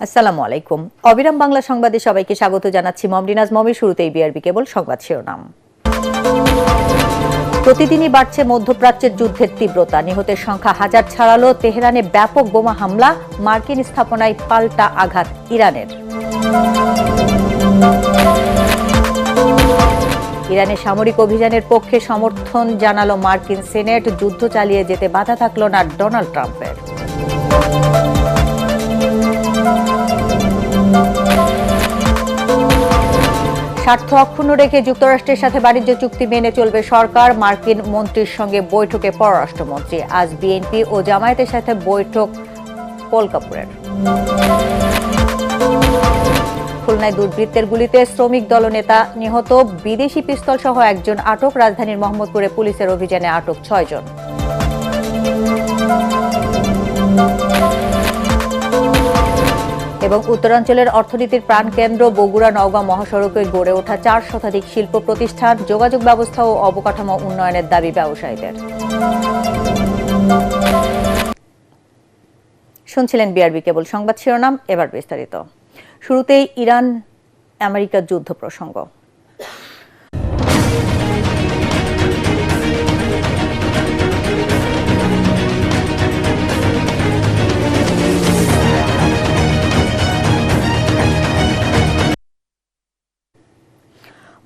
আসসালামু আলাইকুম। অবিরাম বাংলা সংবাদে সবাইকে স্বাগত জানাচ্ছি। মমরিনাজ মমির। শুরুতেই বিআরবি কেবল সংবাদ শিরোনাম। প্রতিদিনই বাড়ছে মধ্যপ্রাচ্যের যুদ্ধের তীব্রতা। নিহতের সংখ্যা হাজার ছাড়ালো। তেহরানে ব্যাপক বোমা হামলা। মার্কিন স্থাপনায় পাল্টা আঘাত ইরানের। ইরানের সামরিক অভিযানের পক্ষে সমর্থন জানালো মার্কিন সেনেট। যুদ্ধ চালিয়ে যেতে বাধা থাকল না ডোনাল্ড ট্রাম্পের। স্বার্থ অক্ষুণ্ণ রেখে যুক্তরাষ্ট্রের সাথে বাণিজ্য চুক্তি মেনে চলবে সরকার। মার্কিন মন্ত্রীর সঙ্গে বৈঠকে পররাষ্ট্রমন্ত্রী। আজ বিএনপি ও জামায়াতের সাথে বৈঠক পল কাপুরের। খুলনায় দুর্বৃত্তের গুলিতে শ্রমিক দলনেতা নিহত। বিদেশি পিস্তল সহ একজন আটক। রাজধানীর মোহাম্মদপুরে পুলিশের অভিযানে আটক 6 জন। এবং উত্তরাঞ্চলের অর্থনীতির প্রাণকেন্দ্র বগুড়া নওগাঁ মহাসড়কে গড়ে ওঠা 4 শতাধিক শিল্প প্রতিষ্ঠান। যোগাযোগ ব্যবস্থা ও অবকাঠামো উন্নয়নের দাবি ব্যবসায়ীদের। শুনছিলেন বিআরবি কেবল সংবাদ শিরোনাম, এবার বিস্তারিত। শুরুতেই ইরান আমেরিকার যুদ্ধ প্রসঙ্গ।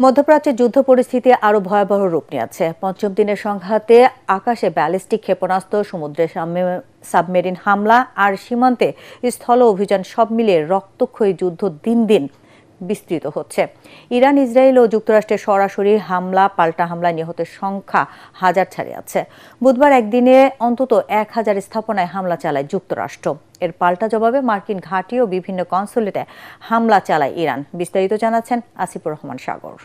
মধ্যপ্রাচ্যের যুদ্ধ পরিস্থিতি আরও ভয়াবহ রূপ নিয়েছে। পঞ্চম দিনের সংঘাতে আকাশে ব্যালিস্টিক ক্ষেপণাস্ত্র, সমুদ্রে সাবমেরিন হামলা আর সীমান্তে স্থল অভিযান সব মিলিয়ে রক্তক্ষয়ী যুদ্ধ দিন দিন বিস্তৃত হচ্ছে। ইরান, ইসরায়েল ও যুক্তরাষ্ট্রের সরাসরি হামলা, পাল্টা হামলায় নিহতের সংখ্যা হাজার ছাড়িয়েছে। বুধবার একদিনে অন্তত 1000 স্থাপনায় হামলা চালায় যুক্তরাষ্ট্র। এর পাল্টা জবাবে মার্কিন ঘাঁটি ও বিভিন্ন কনসুলেটে হামলা চালায় ইরান। বিস্তারিত জানাচ্ছেন আসিফুর রহমান সাগর।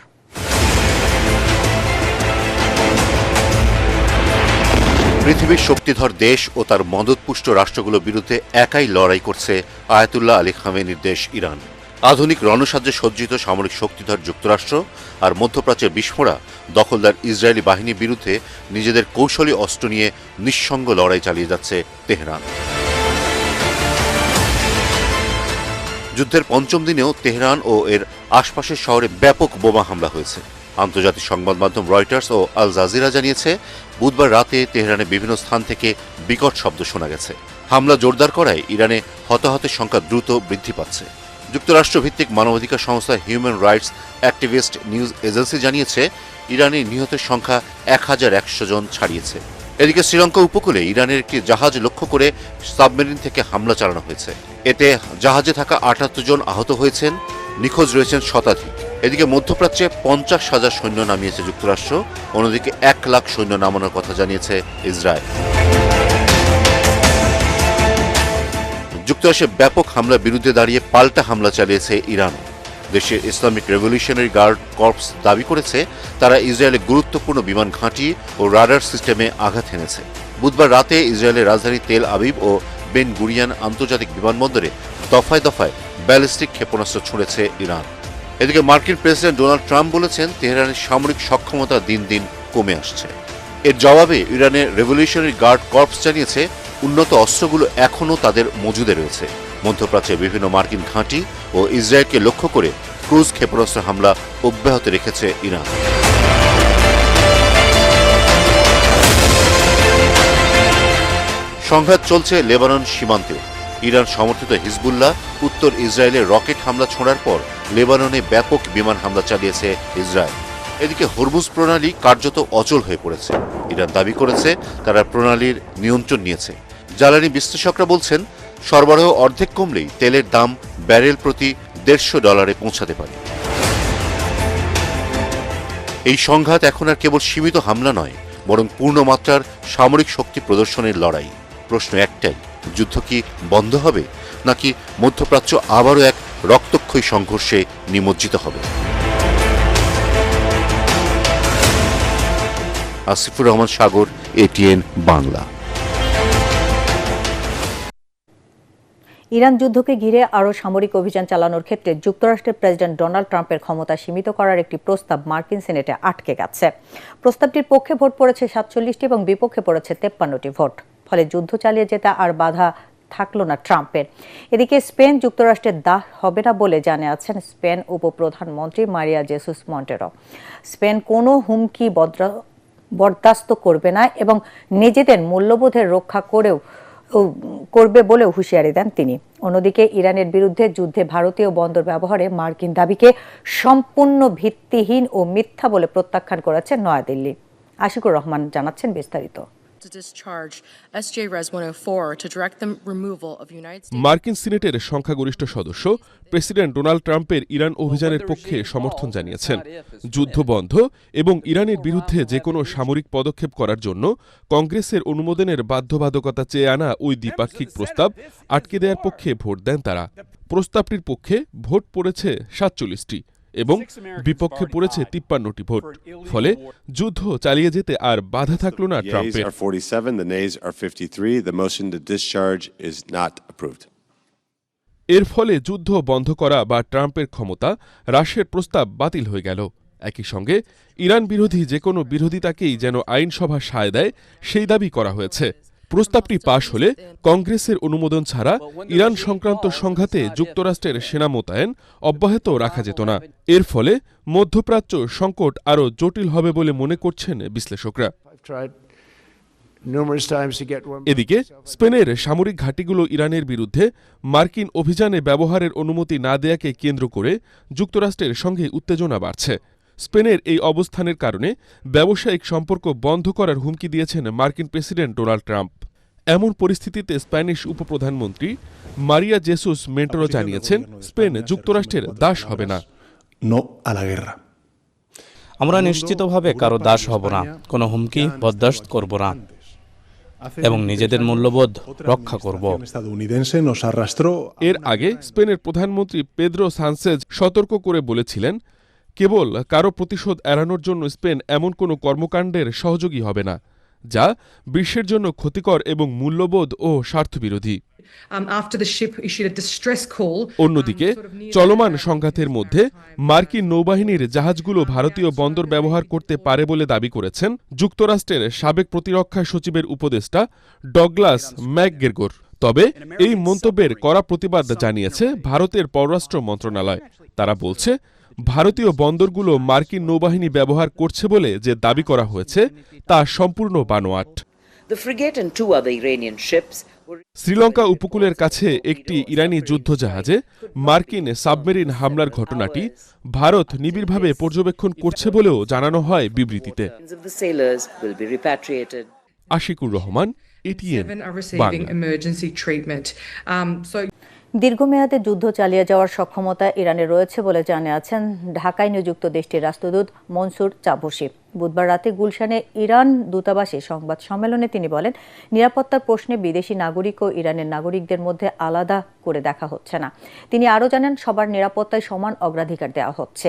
পৃথিবীর শক্তিধর দেশ ও তার মদতপুষ্ট রাষ্ট্রগুলোর বিরুদ্ধে একাই লড়াই করছে আয়াতুল্লাহ আলী খামেনির দেশ ইরান। আধুনিক রণসাজ্যে সজ্জিত সামরিক শক্তিধর যুক্তরাষ্ট্র আর মধ্যপ্রাচ্যের বিস্ফোরা দখলদার ইসরায়েলি বাহিনীর বিরুদ্ধে নিজেদের কৌশলী অস্ত্র নিয়ে নিঃসঙ্গ লড়াই চালিয়ে যাচ্ছে তেহরান। যুদ্ধের পঞ্চম দিনেও তেহরান ও এর আশপাশের শহরে ব্যাপক বোমা হামলা হয়েছে। আন্তর্জাতিক সংবাদ মাধ্যম রয়টার্স ও আল জাজিরা জানিয়েছে, বুধবার রাতে তেহরানের বিভিন্ন স্থান থেকে বিকট শব্দ শোনা গেছে। হামলা জোরদার করায় ইরানে হতাহতের সংখ্যা দ্রুত বৃদ্ধি পাচ্ছে। যুক্তরাষ্ট্রভিত্তিক মানবাধিকার সংস্থা human rights activist news agency জানিয়েছে, ইরানে নিহতের সংখ্যা 1100 জন ছাড়িয়েছে। এদিকে শ্রীলঙ্কা উপকূলে ইরানের একটি জাহাজ লক্ষ্য করে সাবমেরিন থেকে হামলা চালানো হয়েছে। এতে জাহাজে থাকা 78 জন আহত হয়েছেন, নিখোঁজ রয়েছেন শতাধিক। এদিকে মধ্যপ্রাচ্যে 50,000 সৈন্য নামিয়েছে যুক্তরাষ্ট্র, অন্যদিকে 1 লাখ সৈন্য নামানোর কথা জানিয়েছে ইসরায়েল। যুক্তরাষ্ট্রের ব্যাপক হামলার বিরুদ্ধে দাঁড়িয়ে পাল্টা হামলা চালিয়েছে ইরান। দেশের ইসলামিক রেভলিউশনারি গার্ড কর্পস দাবি করেছে, তারা ইসরায়েলের গুরুত্বপূর্ণ বিমান ঘাঁটি ও রাডার সিস্টেমে আঘাত হেনেছে। বুধবার রাতে ইসরায়েলের রাজধানী তেল আবিব ও বেন গুরিয়ান আন্তর্জাতিক বিমানবন্দরে দফায় দফায় ব্যালিস্টিক ক্ষেপণাস্ত্র ছুঁড়েছে ইরান। এদিকে মার্কিন প্রেসিডেন্ট ডোনাল্ড ট্রাম্প বলেছেন, তেহরানের সামরিক সক্ষমতা দিন দিন কমে আসছে। এর জবাবে ইরানের রেভলিউশনারি গার্ড কর্পস জানিয়েছে, উন্নত অস্ত্রগুলো এখনও তাদের মজুদে রয়েছে। মধ্যপ্রাচ্যের বিভিন্ন মার্কিন ঘাঁটি ও ইসরায়েলকে লক্ষ্য করে ক্রুজ ক্ষেপণাস্ত্র হামলা অব্যাহত রেখেছে ইরান। সংঘাত চলছে লেবানন সীমান্তে। ইরান সমর্থিত হিজবুল্লাহ উত্তর ইসরায়েলে রকেট হামলা ছোঁড়ার পর লেবাননে ব্যাপক বিমান হামলা চালিয়েছে ইসরায়েল। এদিকে হরমুজ প্রণালী কার্যত অচল হয়ে পড়েছে। ইরান দাবি করেছে, তারা প্রণালীর নিয়ন্ত্রণ নিয়েছে। জ্বালানি বিশ্লেষকরা বলছেন, সরবরাহ অর্ধেক কমলেই তেলের দাম ব্যারেল প্রতি $150 পৌঁছাতে পারে। এই সংঘাত এখন আর কেবল সীমিত হামলা নয়, বরং পূর্ণমাত্রার সামরিক শক্তি প্রদর্শনের লড়াই। প্রশ্ন একটাই, যুদ্ধ কি বন্ধ হবে, নাকি মধ্যপ্রাচ্য আবারও এক রক্তক্ষয়ী সংঘর্ষে নিমজ্জিত হবে? আসিফুর রহমান সাগর, এটিএন বাংলা। ইরান যুদ্ধকে ঘিরে আরও সামরিক অভিযান চালানোর ক্ষেত্রে যুক্তরাষ্ট্রের প্রেসিডেন্ট ডোনাল্ড ট্রাম্পের ক্ষমতা সীমিত করার একটি প্রস্তাব মার্কিন সিনেটে আটকে গেছে। প্রস্তাবটির পক্ষে ভোট পড়েছে 47টি এবং বিপক্ষে পড়েছে 53টি ভোট। ফলে যুদ্ধ চালিয়ে যেতে আর বাধা থাকলো না ট্রাম্পের। এদিকে স্পেন যুক্তরাষ্ট্রের দাস হবে না বলে জানিয়েছেন স্পেন উপপ্রধানমন্ত্রী মারিয়া জেসুস মন্টেরো। স্পেন কোনো হুমকি বরদাস্ত করবে না এবং নিজেদের মূল্যবোধের রক্ষা করবে বলেও হুঁশিয়ারি দেন তিনি। অন্যদিকে ইরানের বিরুদ্ধে যুদ্ধে ভারতীয় বন্দর ব্যবহারে মার্কিন দাবিকে সম্পূর্ণ ভিত্তিহীন ও মিথ্যা বলে প্রত্যাখ্যান করেছে নয়াদিল্লি। আশিকুর রহমান জানাচ্ছেন বিস্তারিত। মার্কিন সিনেটের সংখ্যাগরিষ্ঠ সদস্য প্রেসিডেন্ট ডোনাল্ড ট্রাম্পের ইরান অভিযানের পক্ষে সমর্থন জানিয়েছেন। যুদ্ধ বন্ধ এবং ইরানের বিরুদ্ধে যে কোনো সামরিক পদক্ষেপ করার জন্য কংগ্রেসের অনুমোদনের বাধ্যবাধকতা চেয়ে আনা ওই দ্বিপাক্ষিক প্রস্তাব আটকে দেওয়ার পক্ষে ভোট দেন তারা। প্রস্তাবটির পক্ষে ভোট পড়েছে ৪৭টি এবং বিপক্ষে পড়েছে ৫৩টি ভোট। ফলে যুদ্ধ চালিয়ে যেতে আর বাধা থাকল না ট্রাম্পের। এর ফলে যুদ্ধ বন্ধ করা বা ট্রাম্পের ক্ষমতা হ্রাসের প্রস্তাব বাতিল হয়ে গেল। একই সঙ্গে ইরান বিরোধী যে কোনো বিরোধিতাকেই যেন আইনসভা সায় দেয় সেই দাবি করা হয়েছে। প্রস্তাবটি পাশ হলে কংগ্রেসের অনুমোদন ছাড়া ইরান সংক্রান্ত সংঘাতে যুক্তরাষ্ট্রের সেনা মোতায়েন অব্যাহত রাখা যেত না। এর ফলে মধ্যপ্রাচ্য সংকট আরও জটিল হবে বলে মনে করছেন বিশ্লেষকরা। এদিকে স্পেনের সামরিক ঘাঁটিগুলো ইরানের বিরুদ্ধে মার্কিন অভিযানে ব্যবহারের অনুমতি না দেয়াকে কেন্দ্র করে যুক্তরাষ্ট্রের সঙ্গে উত্তেজনা বাড়ছে। স্পেনের এই অবস্থানের কারণে ব্যবসায়িক সম্পর্ক বন্ধ করার হুমকি দিয়েছেন মার্কিন প্রেসিডেন্ট ডোনাল্ড ট্রাম্প। এমন পরিস্থিতিতে স্প্যানিশ উপপ্রধানমন্ত্রী মারিয়া জেসুস মন্টেরো জানিয়েছেন স্পেন যুক্তরাষ্ট্রের দাস হবে না। আমরা নিশ্চিতভাবে কারো দাস হব না, কোনো হুমকি বরদাস্ত করব না এবং নিজেদের মূল্যবোধ রক্ষা করব। এর আগে স্পেনের প্রধানমন্ত্রী পেদ্রো সানচেজ সতর্ক করে বলেছিলেন, কেবল কারো প্রতিশোধ এড়ানোর জন্য স্পেন এমন কোনো কর্মকাণ্ডের সহযোগী হবে না যা বিশ্বের জন্য ক্ষতিকর এবং মূল্যবোধ ও স্বার্থবিরোধী। অন্যদিকে চলমান সংঘাতের মধ্যে মার্কিন নৌবাহিনীর জাহাজগুলো ভারতীয় বন্দর ব্যবহার করতে পারে বলে দাবি করেছেন যুক্তরাষ্ট্রের সাবেক প্রতিরক্ষা সচিবের উপদেষ্টা ডগলাস ম্যাকগ্রেগর। তবে এই মন্তব্যের কড়া প্রতিবাদ জানিয়েছে ভারতের পররাষ্ট্র মন্ত্রণালয়। তারা বলছে, ভারতীয় বন্দরগুলো মার্কিন নৌবাহিনী ব্যবহার করছে বলে যে দাবি করা হয়েছে তা সম্পূর্ণ বানোয়াট। শ্রীলঙ্কা উপকূলের কাছে একটি ইরানি যুদ্ধজাহাজে মার্কিন সাবমেরিন হামলার ঘটনাটি ভারত নিবিড়ভাবে পর্যবেক্ষণ করছে বলেও জানানো হয় বিবৃতিতে। আশিকুর রহমান, এটিএন বাংলা। দীর্ঘমেয়াদে যুদ্ধ চালিয়ে যাওয়ার সক্ষমতা ইরানের রয়েছে বলে জানিয়েছেন ঢাকায় নিযুক্ত দেশটির রাষ্ট্রদূত মনসুর চাভসি। বুধবার রাতে গুলশানে ইরান দূতাবাসে সংবাদ সম্মেলনে তিনি বলেন, নিরাপত্তার প্রশ্নে বিদেশি নাগরিক ও ইরানের নাগরিকদের মধ্যে আলাদা করে দেখা হচ্ছে না। তিনি আরও জানান, সবার নিরাপত্তায় সমান অগ্রাধিকার দেওয়া হচ্ছে।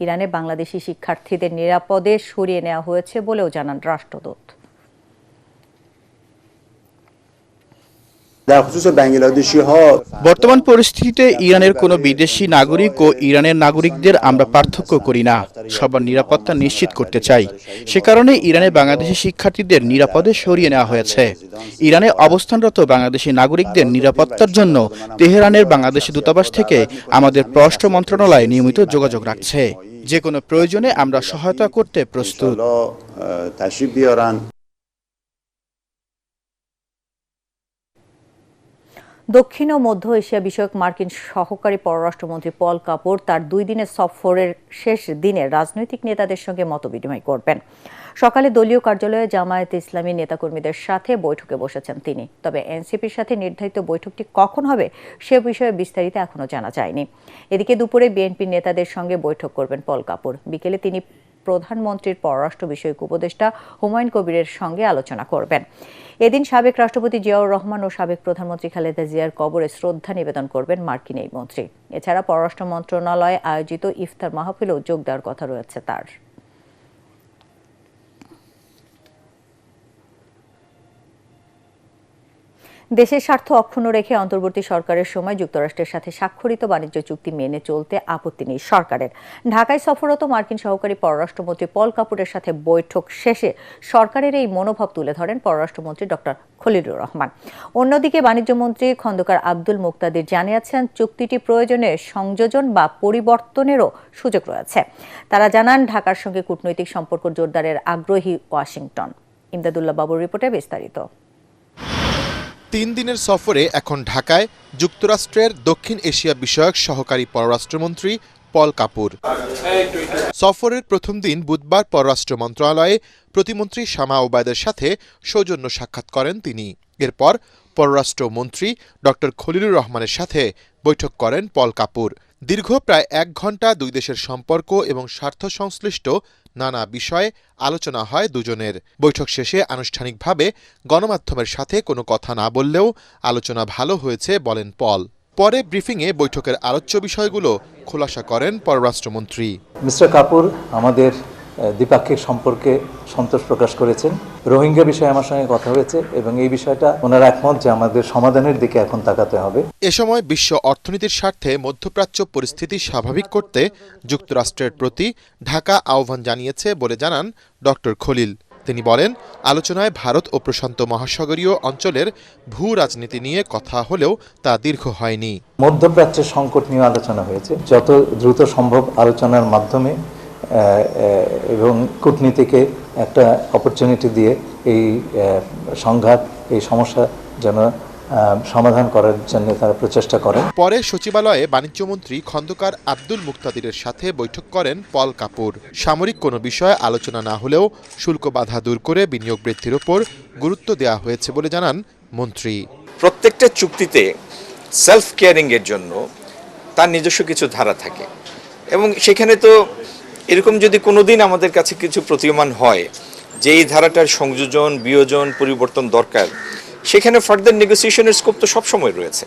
ইরানে বাংলাদেশি শিক্ষার্থীদের নিরাপদে সরিয়ে নেওয়া হয়েছে বলেও জানান রাষ্ট্রদূত। বর্তমান পরিস্থিতিতে ইরানের কোনো বিদেশি নাগরিক ও ইরানের নাগরিকদের আমরা পার্থক্য করি না, সবার নিরাপত্তা নিশ্চিত করতে চাই। সে কারণে ইরানে বাংলাদেশি শিক্ষার্থীদের নিরাপদে সরিয়ে নেওয়া হয়েছে। ইরানে অবস্থানরত বাংলাদেশি নাগরিকদের নিরাপত্তার জন্য তেহরানের বাংলাদেশি দূতাবাস থেকে আমাদের পররাষ্ট্র মন্ত্রণালয় নিয়মিত যোগাযোগ রাখছে। যে কোনো প্রয়োজনে আমরা সহায়তা করতে প্রস্তুত। দক্ষিণ ও মধ্য এশিয়া বিষয়ক মার্কিন সহকারী পররাষ্ট্রমন্ত্রী পল কাপুর তার 2 দিনের সফরের শেষ দিনে রাজনৈতিক নেতাদের সঙ্গে মতবিনিময় করবেন। সকালে দলীয় কার্যালয়ে জামায়াতে ইসলামী নেতাকর্মীদের সাথে বৈঠকে বসেছেন তিনি। তবে এনসিপির সাথে নির্ধারিত বৈঠকটি কখন হবে সে বিষয়ে বিস্তারিত এখনো জানা যায়নি। এদিকে দুপুরে বিএনপির নেতাদের সঙ্গে বৈঠক করবেন পল কাপুর। বিকেলে তিনি প্রধানমন্ত্রীর পররাষ্ট্র বিষয়ক উপদেষ্টা হুমায়ুন কবিরের সঙ্গে আলোচনা করবেন। এদিন সাবেক রাষ্ট্রপতি জিয়াউর রহমান ও সাবেক প্রধানমন্ত্রী খালেদা জিয়ার কবরে শ্রদ্ধা নিবেদন করবেন মার্কিন এই মন্ত্রী। এছাড়া পররাষ্ট্র মন্ত্রণালয়ে আয়োজিত ইফতার মাহফিলেও যোগ দেওয়ার কথা রয়েছে তার। দেশের স্বার্থ অক্ষুণ্ণ রেখে অন্তর্বর্তী সরকারের সময় যুক্তরাষ্ট্রের সাথে স্বাক্ষরিত বাণিজ্য চুক্তি মেনে চলতে আপত্তি নেই সরকারের। ঢাকায় সফররত মার্কিন সহকারী পররাষ্ট্রমন্ত্রী পল কাপুরের সাথে বৈঠক শেষে সরকারের এই মনোভাব তুলে ধরেন পররাষ্ট্রমন্ত্রী ডক্টর খলিলুর রহমান। অন্যদিকে বাণিজ্যমন্ত্রী খন্দকার আব্দুল মুক্তাদির জানিয়েছেন, চুক্তিটি প্রয়োজনে সংযোজন বা পরিবর্তনেরও সুযোগ রয়েছে। তারা জানান, ঢাকার সঙ্গে কূটনৈতিক সম্পর্ক জোরদারের আগ্রহী ওয়াশিংটন। ইমদাদুল্লাহ বাবুর রিপোর্টে বিস্তারিত। 3 দিনের সফরে এখন ঢাকায় যুক্তরাষ্ট্রের দক্ষিণ এশিয়া বিষয়ক সহকারী পররাষ্ট্রমন্ত্রী পল কাপুর। সফরের প্রথম দিন বুধবার পররাষ্ট্র মন্ত্রণালয়ে প্রতিমন্ত্রী শামা ওবায়দের সাথে সৌজন্য সাক্ষাৎ করেন তিনি। এরপর পররাষ্ট্রমন্ত্রী ডক্টর খলিলুর রহমানের সাথে বৈঠক করেন পল কাপুর। দীর্ঘ প্রায় 1 ঘণ্টা দুই দেশের সম্পর্ক এবং স্বার্থ সংশ্লিষ্ট নানা বিষয়ে আলোচনা হয় দুজনের। বৈঠক শেষে আনুষ্ঠানিকভাবে গণমাধ্যমের সাথে কোনো কথা না বললেও আলোচনা ভালো হয়েছে বলেন পল। পরে ব্রিফিংয়ে বৈঠকের আলোচ্য বিষয়গুলো খোলাসা করেন পররাষ্ট্রমন্ত্রী। মিস্টার কাপুর আমাদের দ্বিপাক্ষিক সম্পর্কে সন্তোষ প্রকাশ করেছেন। রোহিঙ্গা বিষয়ে আমার সঙ্গে কথা হয়েছে এবং এই বিষয়টা ওনারা একমত যে আমাদের সমাধানের দিকে এখন তাকাতে হবে। এ সময় বিশ্ব অর্থনীতির স্বার্থে মধ্যপ্রাচ্য পরিস্থিতি স্বাভাবিক করতে যুক্তরাষ্ট্রের প্রতি ঢাকা আহ্বান জানিয়েছে বলে জানান ডক্টর খলিল। তিনি বলেন, আলোচনায় ভারত ও প্রশান্ত মহাসাগরীয় অঞ্চলের ভূ রাজনীতি নিয়ে কথা হলেও তা দীর্ঘ হয়নি। মধ্যপ্রাচ্যের সংকট নিয়ে আলোচনা হয়েছে। যত দ্রুত সম্ভব আলোচনার মাধ্যমে এবং কূটনীতিকে একটা অপরচুনিটি দিয়ে এই সংঘাত, এই সমস্যা যেন সমাধান করার জন্য তারা প্রচেষ্টা করেন। পরে সচিবালয়ে বাণিজ্যমন্ত্রী খন্দকার আব্দুল মুক্তাদিরের সাথে বৈঠক করেন পল কাপুর। সামরিক কোনো বিষয়ে আলোচনা না হলেও শুল্ক বাধা দূর করে বিনিয়োগ বৃদ্ধির উপর গুরুত্ব দেওয়া হয়েছে বলে জানান মন্ত্রী। প্রত্যেকটা চুক্তিতে সেলফ কেয়ারিং এর জন্য তার নিজস্ব কিছু ধারা থাকে এবং সেখানে তো এরকম যদি কোনোদিন আমাদের কাছে কিছু প্রতীয়মান হয় যে এই ধারাটার সংযোজন, বিয়োজন, পরিবর্তন দরকার, সেখানে ফার্দার নেগোসিয়েশনের স্কোপ তো সবসময় রয়েছে।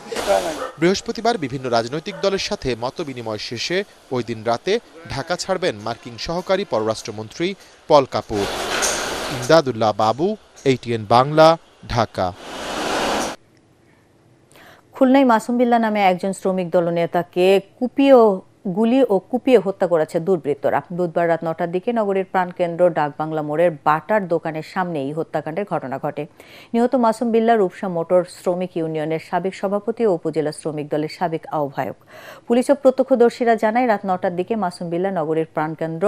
বৃহস্পতিবার বিভিন্ন রাজনৈতিক দলের সাথে মতবিনিময় শেষে ওই দিন রাতে ঢাকা ছাড়বেন মার্কিন সহকারী পররাষ্ট্রমন্ত্রী পল কাপুর। ইমদাদুল্লাহ বাবু, ATN বাংলা, ঢাকা। খুলনায় মাসুম বিল্লাহ নামে একজন শ্রমিক দলনেতাকে গুলি ও কুপিয়ে হত্যা করেছে দুর্বৃত্তরা। বুধবার রাত 9টার দিকে নগরীর প্রাণকেন্দ্র ডাকবাংলা মোড়ের বাটার দোকানের সামনে এই হত্যাকাণ্ডের ঘটনা ঘটে। নিহত মাসুম বিল্লাহ রূপসা মোটর শ্রমিক ইউনিয়নের সাবেক সভাপতি ও উপজেলা শ্রমিক দলের সাবেক আহ্বায়ক। পুলিশ ও প্রত্যক্ষদর্শীরা জানায়, রাত 9টার দিকে মাসুম বিল্লাহ নগরীর প্রাণকেন্দ্র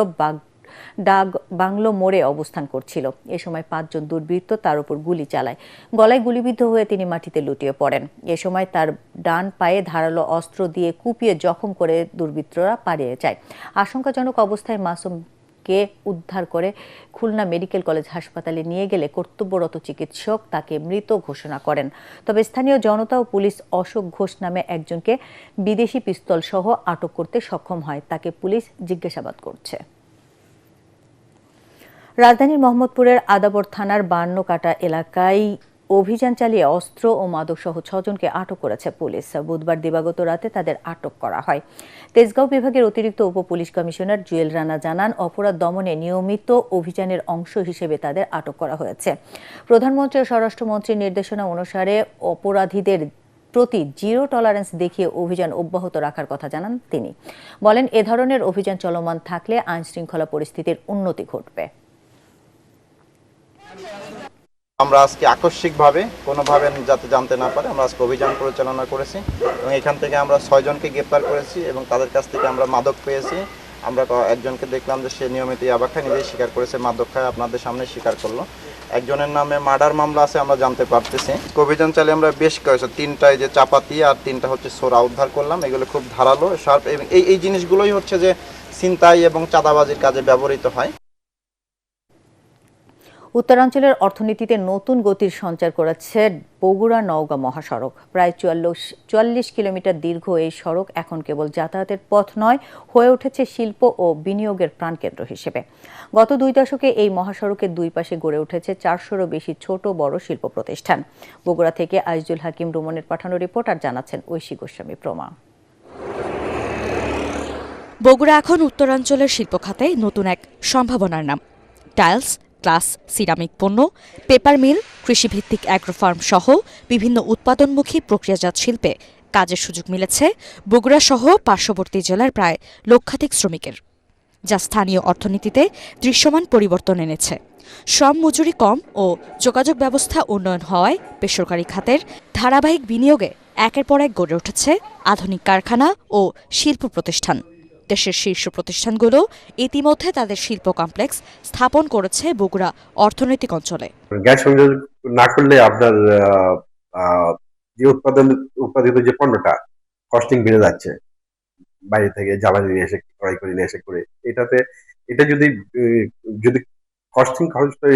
ডাক বাংলো মোড়ে অবস্থান করছিল। এ সময় 5 জন দুর্বৃত্ত তার উপর গুলি চালায়। গলায় গুলিবিদ্ধ হয়ে তিনি মাটিতে লুটিয়ে পড়েন। এ সময় তার ডান পায়ে ধারালো অস্ত্র দিয়ে কুপিয়ে জখম করে দুর্বৃত্তরা পালিয়ে যায়। আশঙ্কাজনক অবস্থায় মাসুমকে উদ্ধার করে খুলনা মেডিকেল কলেজ হাসপাতালে নিয়ে গেলে কর্তব্যরত চিকিৎসক তাকে মৃত ঘোষণা করেন। তবে স্থানীয় জনতা ও পুলিশ অশোক ঘোষ নামে একজনকে বিদেশি পিস্তল সহ আটক করতে সক্ষম হয়। তাকে পুলিশ জিজ্ঞাসাবাদ করছে। রাজধানীর মোহাম্মদপুরের আদাবর থানার 52 কাটা এলাকায় অভিযান চালিয়ে অস্ত্র ও মাদকসহ 6 জনকে আটক করেছে পুলিশ। বুধবার দিবাগত রাতে তাদের আটক করা হয়। তেজগাঁও বিভাগের অতিরিক্ত উপ পুলিশ কমিশনার জুয়েল রানা জানান, অপরাধ দমনে নিয়মিত অভিযানের অংশ হিসেবে তাদের আটক করা হয়েছে। প্রধানমন্ত্রী ও স্বরাষ্ট্রমন্ত্রীর নির্দেশনা অনুসারে অপরাধীদের প্রতি জিরো টলারেন্স দেখিয়ে অভিযান অব্যাহত রাখার কথা জানান তিনি। বলেন, এ ধরনের অভিযান চলমান থাকলে আইন শৃঙ্খলা পরিস্থিতির উন্নতি ঘটবে। আমরা আজকে আকস্মিকভাবে কোনোভাবে যাতে জানতে না পারে আমরা আজকে অভিযান পরিচালনা করেছি এবং এখান থেকে আমরা 6 জনকে গ্রেপ্তার করেছি এবং তাদের কাছ থেকে আমরা মাদক পেয়েছি। আমরা একজনকে দেখলাম যে সে নিয়মিত ইয়াবা খায়, নিজেই স্বীকার করেছে মাদক খায়, আপনাদের সামনে স্বীকার করলো। একজনের নামে মার্ডার মামলা আছে আমরা জানতে পারতেছি। অভিযান চালিয়ে আমরা বেশ কয়েকটা 3টায় যে চাপাতি আর 3টা হচ্ছে সোরা উদ্ধার করলাম। এগুলো খুব ধারালো, শার্প এবং এই জিনিসগুলোই হচ্ছে যে ছিনতাই এবং চাঁদাবাজির কাজে ব্যবহৃত হয়। উত্তরাঞ্চলের অর্থনীতিতে নতুন গতির সঞ্চার করেছে বগুড়া নওগাঁ মহাসড়ক। প্রায় 44 কিলোমিটার দীর্ঘ এই সড়ক এখন কেবল যাতায়াতের পথ নয়, হয়ে উঠেছে শিল্প ও বিনিয়োগের প্রাণকেন্দ্র হিসেবে। গত 2 দশকে এই মহাসড়কের 2 পাশে গড়ে উঠেছে 400-রও বেশি ছোট বড় শিল্প প্রতিষ্ঠান। বগুড়া থেকে আইজুল হাকিম রুমনের পাঠানো রিপোর্ট আর জানাচ্ছেন ঐশী গোস্বামী প্রমা। বগুড়া এখন উত্তরাঞ্চলের শিল্প খাতে নতুন এক সম্ভাবনার নাম। টাইলস, গ্লাস, সিরামিক পণ্য, পেপার মিল, কৃষিভিত্তিক অ্যাগ্রো ফার্ম সহ বিভিন্ন উৎপাদনমুখী প্রক্রিয়াজাত শিল্পে কাজের সুযোগ মিলেছে বগুড়া সহ পার্শ্ববর্তী জেলার প্রায় লক্ষাধিক শ্রমিকের, যা স্থানীয় অর্থনীতিতে দৃশ্যমান পরিবর্তন এনেছে। শ্রম মজুরি কম ও যোগাযোগ ব্যবস্থা উন্নয়ন হওয়ায় বেসরকারি খাতের ধারাবাহিক বিনিয়োগে একের পর এক গড়ে উঠেছে আধুনিক কারখানা ও শিল্প প্রতিষ্ঠান। দেশের শীর্ষ প্রতিষ্ঠানগুলো ইতিমধ্যে তাদের শিল্প কমপ্লেক্স স্থাপন করেছে বগুড়া অর্থনৈতিক অঞ্চলে। গ্যাস সংযোগ না করলে আপনার যে উৎপাদিত যে পণ্যটা কস্টিং বেড়ে যাচ্ছে, বাইরে থেকে জ্বালানি নিয়ে এসে ক্রয় করে নিয়ে এসে করে, এটা যদি কস্টিং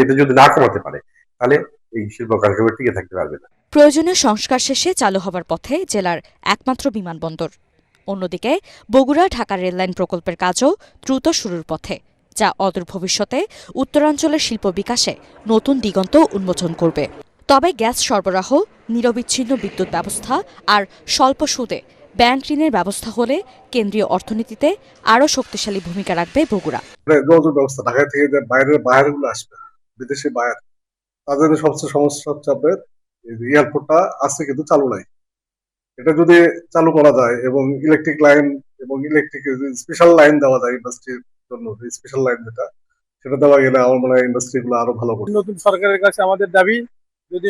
এটা যদি না কমাতে পারে তাহলে এই শিল্প কারখানা টিকে থাকতে পারবে না। প্রয়োজনীয় সংস্কার শেষে চালু হবার পথে জেলার একমাত্র বিমানবন্দর। অন্যদিকে বগুড়া ঢাকা রেললাইন প্রকল্পের কাজও দ্রুত শুরুর পথে, যা অদূর ভবিষ্যতে উত্তরাঞ্চলের শিল্প বিকাশে নতুন দিগন্ত উন্মোচন করবে। তবে গ্যাস সরবরাহ, নিরবিচ্ছিন্ন বিদ্যুৎ ব্যবস্থা আর স্বল্প সুদে ব্যাংক ঋণের ব্যবস্থা হলে কেন্দ্রীয় অর্থনীতিতে আরও শক্তিশালী ভূমিকা রাখবে বগুড়া। যোগাযোগ ব্যবস্থা, ঢাকা থেকে যে বাইরেগুলো আসবে, বিদেশি বায়ার, তাদের সবচেয়ে সমস্যা হচ্ছে আপনার এয়ারপোর্টটা আছে কিন্তু চালু নাই। এটা যদি চালু করা যায় এবং ইলেকট্রিক লাইন এবং ইলেকট্রিক স্পেশাল লাইন দেওয়া যায় ইন্ডাস্ট্রির জন্য, স্পেশাল লাইন যেটা, সেটা দেওয়া গেলে আমার মনে হয় ইন্ডাস্ট্রি গুলো আরো ভালো করবে। নতুন সরকারের কাছে আমাদের দাবি, যদি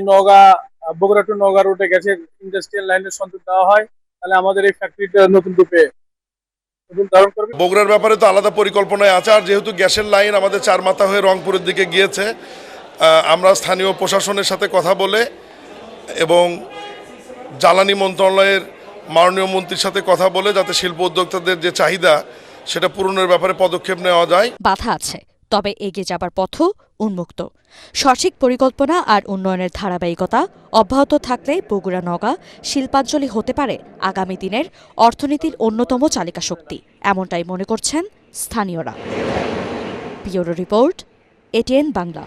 বগুড়া টু নওগাঁ রুটে গ্যাসের ইন্ডাস্ট্রিয়াল লাইনের সংযোগ দেওয়া হয়, তাহলে আমাদের এই ফ্যাক্টরিটা নতুন রূপে ধারণ করবে। বগুড়ার ব্যাপারে তো আলাদা পরিকল্পনায় আছে, আর যেহেতু গ্যাসের লাইন আমাদের চারমাথা হয়ে রংপুরের দিকে গিয়েছে, আমরা স্থানীয় প্রশাসনের সাথে কথা বলে এবং জ্বালানি মন্ত্রণালয়ের মাননীয় মন্ত্রীর সাথে কথা বলে যাতে শিল্প উদ্যোক্তাদের যে চাহিদা সেটা পূরণের ব্যাপারে পদক্ষেপ নেওয়া যায়। বাধা আছে, তবে এগিয়ে যাবার পথও উন্মুক্ত। সঠিক পরিকল্পনা আর উন্নয়নের ধারাবাহিকতা অব্যাহত থাকলে বগুড়া নওগাঁ শিল্পাঞ্চলই হতে পারে আগামী দিনের অর্থনীতির অন্যতম চালিকা শক্তি, এমনটাই মনে করছেন স্থানীয়রা। Bureau report, ATN Bangla.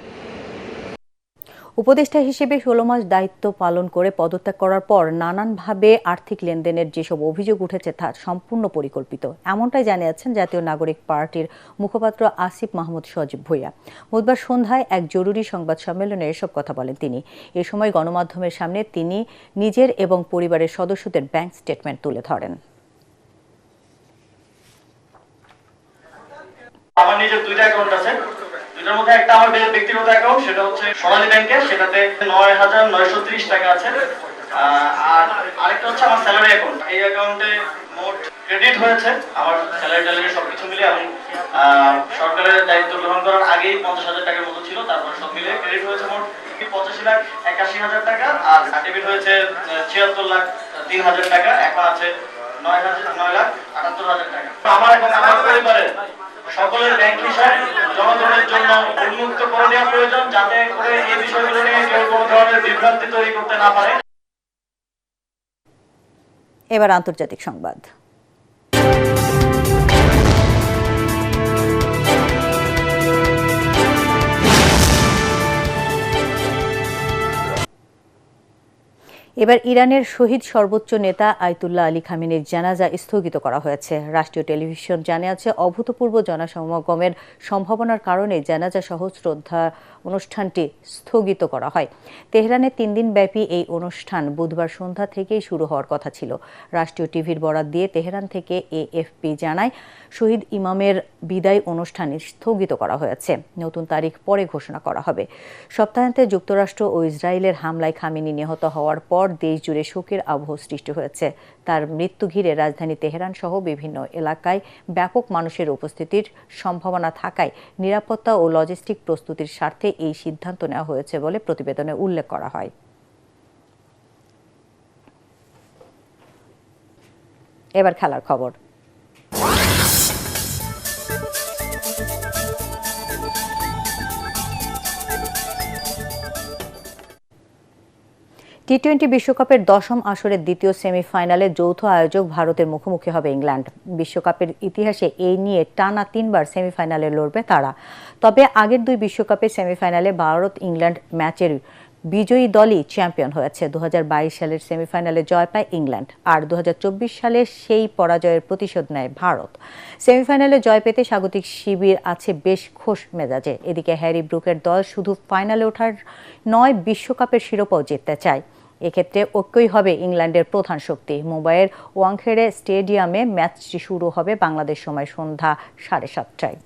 উপদেষ্টা হিসেবে 16 মাস দায়িত্ব পালন করে পদত্যাগ করার পর নানানভাবে আর্থিক লেনদেনের যেসব অভিযোগ উঠেছে তা সম্পূর্ণ পরিকল্পিত, এমনটাই জানিয়েছেন জাতীয় নাগরিক পার্টির মুখপাত্র আসিফ মাহমুদ সজীব ভূঁইয়া। বুধবার সন্ধ্যায় এক জরুরি সংবাদ সম্মেলনে এসব কথা বলেন তিনি। এ সময় গণমাধ্যমের সামনে তিনি নিজের এবং পরিবারের সদস্যদের ব্যাংক স্টেটমেন্ট তুলে ধরেন। আমার নিজের দুইটা অ্যাকাউন্ট আছে, দুইটার মধ্যে একটা আমার ব্যক্তিগত অ্যাকাউন্ট, সেটা হচ্ছে সোনালী ব্যাংকের, সেটাতে 9,930 টাকা আছে, আর আরেকটা হচ্ছে আমার স্যালারি অ্যাকাউন্ট। এই অ্যাকাউন্টে মোট ক্রেডিট হয়েছে আমার স্যালারি ট্যালারি সবকিছু মিলে, আমি সরকারের দায়িত্ব গ্রহণ করার আগেই 50,000 টাকার মতো ছিল, তারপর সব মিলে ক্রেডিট হয়েছে মোট 85,81,000 টাকা, আর ডেবিট হয়েছে 76,03,000 টাকা, এখন আছে 9,78,000 টাকা। আমার এবং আমার পরিবারের সকলের ব্যাংক হিসাব জনগণের জন্য উন্মুক্ত করে দেওয়া প্রয়োজন, যাতে করে এই বিষয়গুলো নিয়ে কেউ কোনো ধরনের বিভ্রান্তি তৈরি করতে না পারে। এবার আন্তর্জাতিক সংবাদ। এবার ইরানের শহীদ সর্বোচ্চ নেতা আয়াতুল্লাহ আলী খামেনির জানাজা স্থগিত করা হয়েছে। রাষ্ট্রীয় টেলিভিশন জানিয়েছে, অভূতপূর্ব জনসমাগমের সম্ভাবনার কারণে জানাজা সহ শ্রদ্ধা অনুষ্ঠানটি স্থগিত করা হয়। তেহরানে 3 দিন ব্যাপী এই অনুষ্ঠান বুধবার সন্ধ্যা থেকেই শুরু হওয়ার কথা ছিল। রাষ্ট্রীয় টিভির বরাত দিয়ে তেহরান থেকে এএফপি জানায়, শহীদ ইমামের বিদায় অনুষ্ঠান স্থগিত করা হয়েছে। নতুন তারিখ পরে ঘোষণা করা হবে। সপ্তাহান্তে যুক্তরাষ্ট্র ও ইসরায়েলের হামলায় খামেনি নিহত হওয়ার পর দেশ জুড়ে শোকের আবহ সৃষ্টি হয়েছে। তার মৃত্যু ঘিরে রাজধানী তেহরান সহ বিভিন্ন এলাকায় ব্যাপক মানুষের উপস্থিতির সম্ভাবনা থাকায় নিরাপত্তা ও লজিস্টিক প্রস্তুতির স্বার্থে এই সিদ্ধান্ত নেওয়া হয়েছে বলে প্রতিবেদনে উল্লেখ করা হয়। এবার খেলার খবর। টি-20 বিশ্বকাপের 10ম আসরের দ্বিতীয় সেমিফাইনালে যৌথ আয়োজক ভারতের মুখোমুখি হবে ইংল্যান্ড। বিশ্বকাপের ইতিহাসে এই নিয়ে টানা 3বার সেমিফাইনালে লড়বে তারা। তবে আগের 2 বিশ্বকাপের সেমিফাইনালে ভারত ইংল্যান্ড ম্যাচের বিজয়ী দলই চ্যাম্পিয়ন হয়েছে। 2022 সালের সেমিফাইনালে জয় পায় ইংল্যান্ড, আর 2024 সালে সেই পরাজয়ের প্রতিশোধ নেয় ভারত। সেমিফাইনালে জয় পেতে স্বাগতিক শিবির আছে বেশ খোশ মেজাজে। এদিকে হ্যারি ব্রুকের দল শুধু ফাইনালে ওঠার নয়, বিশ্বকাপের শিরোপাও জিততে চায়। এক্ষেত্রে ঐক্যই হবে ইংল্যান্ডের প্রধান শক্তি। মুম্বাইয়ের ওয়াংখেড়ে স্টেডিয়ামে ম্যাচটি শুরু হবে বাংলাদেশ সময় সন্ধ্যা 7:30টায়।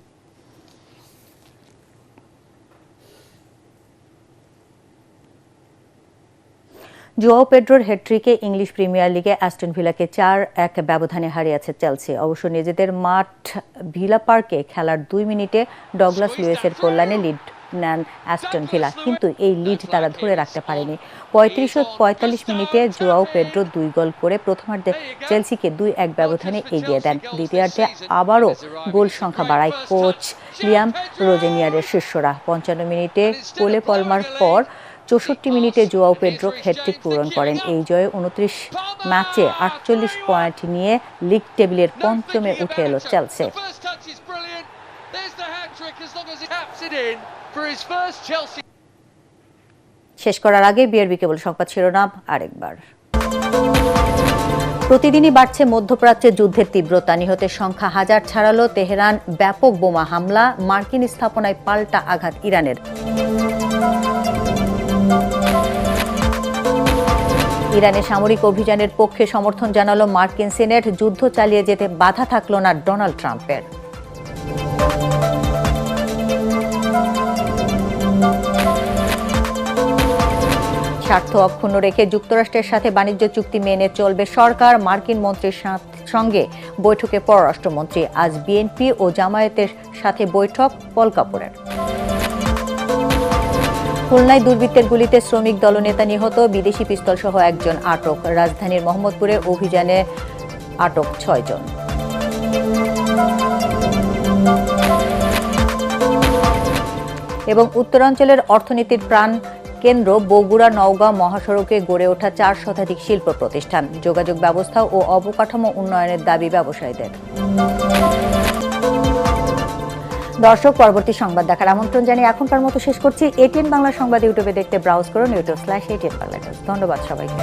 জোয়াও পেড্রোর হ্যাটট্রিকে ইংলিশ প্রিমিয়ার লিগে অ্যাস্টন ভিলাকে 4-1 ব্যবধানে হারিয়েছে চেলসি। অবশ্য নিজেদের মাঠ ভিলা পার্কে খেলার 2 মিনিটে ডগলাস লুইসের কল্যাণে লিড নেন অ্যাস্টন ভিলা, কিন্তু এই লিড তারা ধরে রাখতে পারেনি। 35 ও 45 মিনিটে জোয়াও পেড্রো 2 গোল করে প্রথমার্ধে চেলসিকে 2-1 ব্যবধানে এগিয়ে দেন। দ্বিতীয়ার্ধে আবারও গোল সংখ্যা বাড়ায় কোচ লিয়াম রোজেনিয়ারের শিষ্যরা। 55 মিনিটে কোলে পলমার পর 64 মিনিটে জোয়াও পেড্রো হ্যাটট্রিক পূরণ করেন। এই জয়ে 29 ম্যাচে 48 পয়েন্ট নিয়ে লিগ টেবিলের পঞ্চমে উঠে এলো চেলসি। শেষ করার আগে বিআরবি কেবল সংবাদ শিরোনাম আরেকবার। প্রতিদিনই বাড়ছে মধ্যপ্রাচ্যে যুদ্ধের তীব্রতা, নিহতের সংখ্যা হাজার ছাড়ালো তেহরান। ব্যাপক বোমা হামলা, মার্কিন স্থাপনায় পাল্টা আঘাত ইরানের। ইরানের সামরিক অভিযানের পক্ষে সমর্থন জানালো মার্কিন সিনেট। যুদ্ধ চালিয়ে যেতে বাধা থাকলো না ডোনাল্ড ট্রাম্পের। স্বার্থ অক্ষুণ্ণ রেখে যুক্তরাষ্ট্রের সাথে বাণিজ্য চুক্তি মেনে চলবে সরকার। মার্কিন মন্ত্রীর সঙ্গে বৈঠকে পররাষ্ট্রমন্ত্রী। আজ বিএনপি ও জামায়াতের সাথে বৈঠক পল কাপুরের। খুলনায় দুর্বৃত্তের গুলিতে শ্রমিক দলনেতা নিহত, বিদেশি পিস্তল সহ একজন আটক। রাজধানীর মোহাম্মদপুরে অভিযানে আটক 6 জন। এবং উত্তরাঞ্চলের অর্থনীতির প্রাণ কেন্দ্র বগুড়া নওগাঁ মহাসড়কে গড়ে ওঠা 4 শতাধিক শিল্প প্রতিষ্ঠান। যোগাযোগ ব্যবস্থা ও অবকাঠামো উন্নয়নের দাবি ব্যবসায়ীদের। দর্শক, পরবর্তী সংবাদ দেখার আমন্ত্রণ জানিয়ে এখনকার মতো শেষ করছি। এটিএন বাংলা সংবাদ ইউটিউবে দেখতে ব্রাউজ করুন youtube/ATN Bangla। ধন্যবাদ সবাইকে।